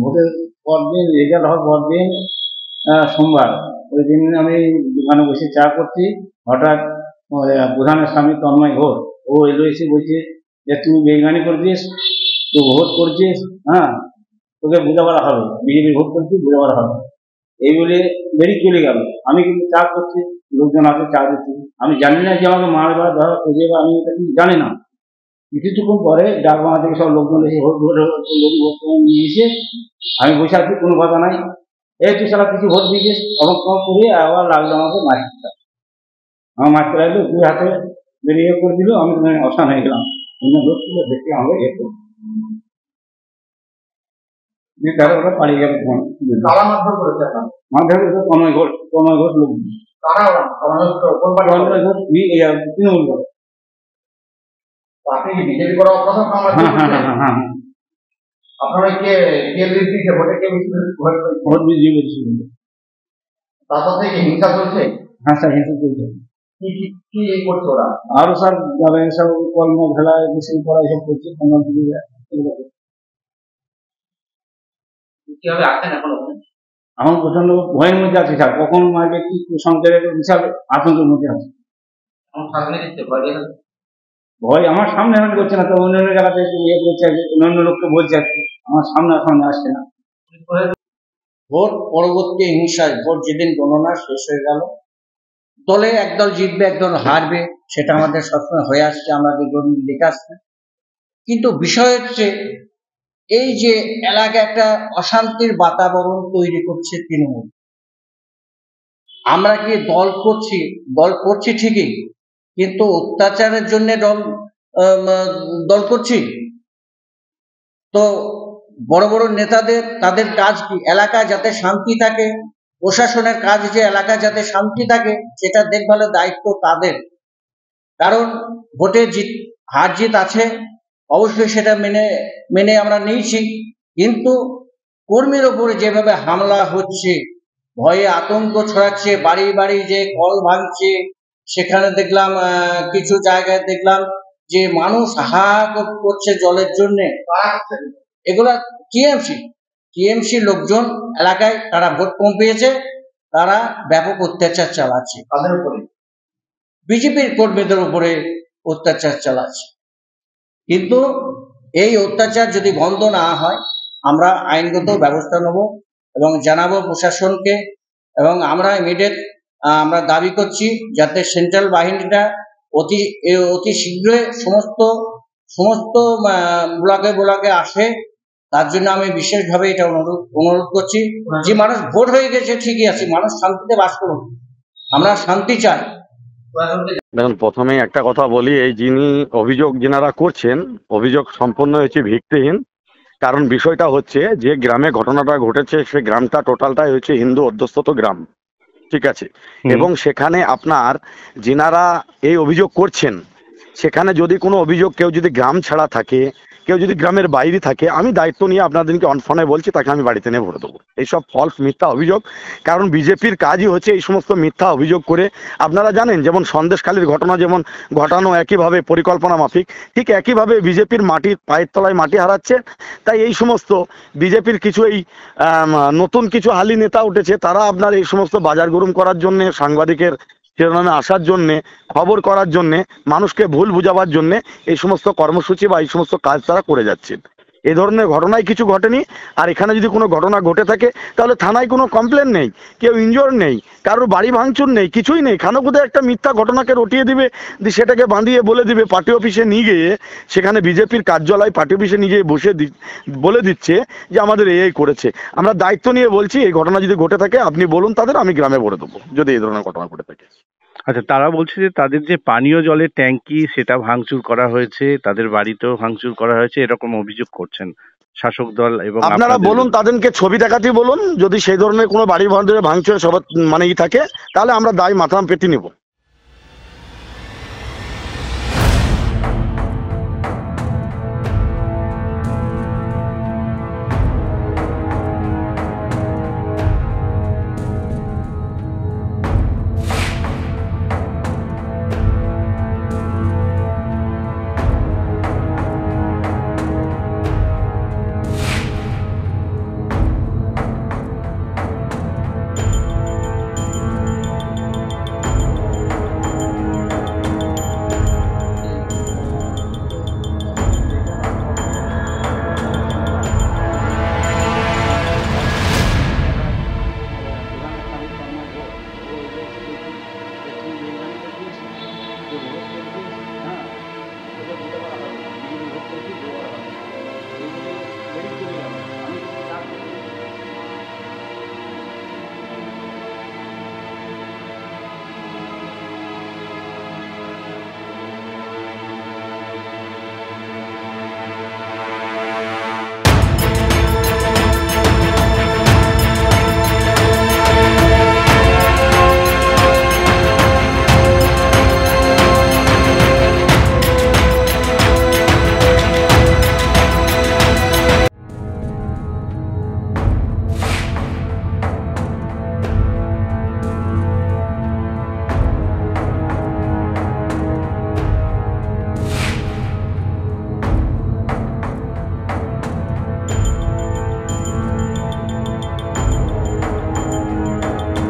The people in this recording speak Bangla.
ভোটের পরদিন রেজাল্ট হওয়ার পরদিন সোমবার ওই দিন আমি দোকানে বসে চা করছি, হঠাৎ প্রধানের স্বামী তন্ময় ঘোষ ও এলো এসে বলছে যে তুই বেইমানি করছিস, তুই ভোট করছিস, হ্যাঁ তোকে বোঝাবার হবে, বিজেপি ভোট করছিস বোঝাবার হবে, এই বলে বেরিয়ে চলে গেল। আমি কিন্তু চা করছি, লোকজন আছে চা দিচ্ছি, আমি জানি না যে আমাকে মারবার ধরা খুঁজে, আমি এটা কিন্তু জানি না। কিছুক্ষণ পরে ডাকবাংলা থেকে সব লোকজন এসে ভোট নিয়ে এসে আমি বসে আছি, কোনো কথা নাই, এই তুই সারা কিছু ভোট দিয়েছিস অমুক কম করে, আবার লাগলো আমাকে মারতে, আমার মারতে লাগলো, দুই হাতে বেরিয়ে করে দিল, আমি অসান হয়ে গেলাম। অন্য লোক ছিল দেখে আমাকে এ করলো, ওরা পালিয়ে গেল। মারধর করেছে তন্ময় ঘোষ লোক, তৃণমূল করে। আপনি কি বিজেপি করা অপরাধ? হ্যাঁ, আপনারা কে লিড দিচ্ছে ভোটে, কে বেশি ভোট বিজেপি বেশি। তারপর থেকে হিংসা চলছে? হ্যাঁ স্যার, হিংসা চলছে। কি কি কি করছে ওরা? আরো স্যার যাবে সব কর্ম ভেলা মিছিল করা এসব করছে। কিভাবে আছেন এখন? এখন প্রচন্ড ভয়ের মধ্যে আছে স্যার, কখন মারবে কি সংকেতের বিশাল আতঙ্কের মধ্যে আছে। ভয় আমার সামনে এখন করছে না, তো অন্য জায়গাতে ইয়ে করছে, অন্য লোককে বলছে আর কি, আমার সামনে আসছে না। ভোট পরবর্তী হিংসায় ভোট যেদিন গণনা শেষ হয়ে গেল, দলে একদল জিতবে একদল হারবে, সেটা আমাদের সবসময় হয়ে আসছে, আমাদের লিখে আসছে। কিন্তু বিষয় হচ্ছে এই যে এলাকায় একটা অশান্তির বাতাবরণ তৈরি করছে তৃণমূল। আমরা কি দল করছি ঠিকই, কিন্তু অত্যাচারের জন্য দল করছি। তো বড় বড় নেতাদের তাদের কাজ কি? এলাকায় যাতে শান্তি থাকে, প্রশাসনের কাজ যে এলাকায় যাতে শান্তি থাকে সেটা দেখভালের দায়িত্ব তাদের। কারণ ভোটে হার জিত আছে, অবশ্যই সেটা মেনে আমরা নিয়েছি, কিন্তু কর্মীর ওপরে যেভাবে হামলা হচ্ছে, ভয়ে আতঙ্ক ছড়াচ্ছে, বাড়ি বাড়ি যে কল ভাঙছে, সেখানে দেখলাম কিছু জায়গায় দেখলাম যে মানুষ হাহাকার করছে জলের জন্য। এগুলা টিএমসি লোকজন এলাকায়, তারা ভোট কম পেয়েছে, তারা ব্যাপক অত্যাচার চালাচ্ছে, তাদের উপরে বিজেপির কর্মীদের উপরে অত্যাচার চালাচ্ছে। কিন্তু এই অত্যাচার যদি বন্ধ না হয়, আমরা আইনগত ব্যবস্থা নেব এবং জানাবো প্রশাসনকে, এবং আমরা ইমিডিয়েট আমরা দাবি করছি যাতে সেন্ট্রাল বাহিনীটা অতি শীঘ্রই সমস্ত ব্লকে আসে। তার জন্য আমি বিশেষভাবে এটা অনুরোধ করছি যে মানুষ ভোট হয়ে গেছে ঠিকই আছে, মানুষ শান্তিতে বাস করুন, আমরা শান্তি চাই। দেখুন, প্রথমেই একটা কথা বলি, এই অভিযোগ যেনারা করছেন, অভিযোগ সম্পূর্ণ হচ্ছে ভিত্তিহীন। কারণ বিষয়টা হচ্ছে যে গ্রামে ঘটনাটা ঘটেছে, সে গ্রামটা টোটালটাই হচ্ছে হিন্দু অধ্যুষিত গ্রাম, ঠিক আছে। এবং সেখানে আপনার যিনারা এই অভিযোগ করছেন, সেখানে যদি কোনো অভিযোগ কেউ যদি গ্রাম ছাড়া থাকে, কেউ যদি গ্রামের বাইরে থাকে, আমি দায়িত্ব নিয়ে আপনাদেরকে অনফোনে বলছি, তাকে আমি বাড়িতে নিয়ে ভরে দেবো। এইসব ফলস মিথ্যা অভিযোগ, কারণ বিজেপির কাজই হচ্ছে এই সমস্ত মিথ্যা অভিযোগ করে। আপনারা জানেন যেমন সন্দেশখালীর ঘটনা যেমন ঘটানো একইভাবে পরিকল্পনা মাফিক, ঠিক একইভাবে বিজেপির পায়ের তলায় মাটি হারাচ্ছে। তাই এই সমস্ত বিজেপির কিছু এই নতুন কিছু হালি নেতা উঠেছে, তারা আপনার এই সমস্ত বাজার গরম করার জন্য, সাংবাদিকের শিরোনামে আসার জন্যে, খবর করার জন্যে, মানুষকে ভুল বুঝাবার জন্যে এই সমস্ত কর্মসূচি বা এই সমস্ত কাজ তারা করে যাচ্ছেন। এই ধরনের ঘটনায় কিছু ঘটেনি। আর এখানে যদি কোনো ঘটনা ঘটে থাকে তাহলে থানায় কোনো কমপ্লেন নেই, কেউ ইনজোর নেই, কারোর বাড়ি ভাঙচুর নেই, কিছুই নেই। খানাকুদে একটা মিথ্যা ঘটনাকে রটিয়ে দিবে, সেটাকে বাঁধিয়ে বলে দিবে পার্টি অফিসে নিয়ে গিয়ে, সেখানে বিজেপির কার্যালয় পার্টি অফিসে নিয়ে গিয়ে বসে বলে দিচ্ছে যে আমাদের এই করেছে। আমরা দায়িত্ব নিয়ে বলছি, এই ঘটনা যদি ঘটে থাকে আপনি বলুন তাদের, আমি গ্রামে ভরে দেবো যদি এই ধরনের ঘটনা ঘটে থাকে। আচ্ছা, তারা বলছে যে তাদের যে পানীয় জলের ট্যাঙ্কি সেটা ভাঙচুর করা হয়েছে, তাদের বাড়িতেও ভাঙচুর করা হয়েছে, এরকম অভিযোগ করছেন শাসক দল। এবং আপনারা বলুন, তাদেরকে ছবি দেখাতে বলুন, যদি সেই ধরনের কোনো বাড়ি ভাঙচুর সব থাকে তাহলে আমরা দায় মাথা পেতে নিব।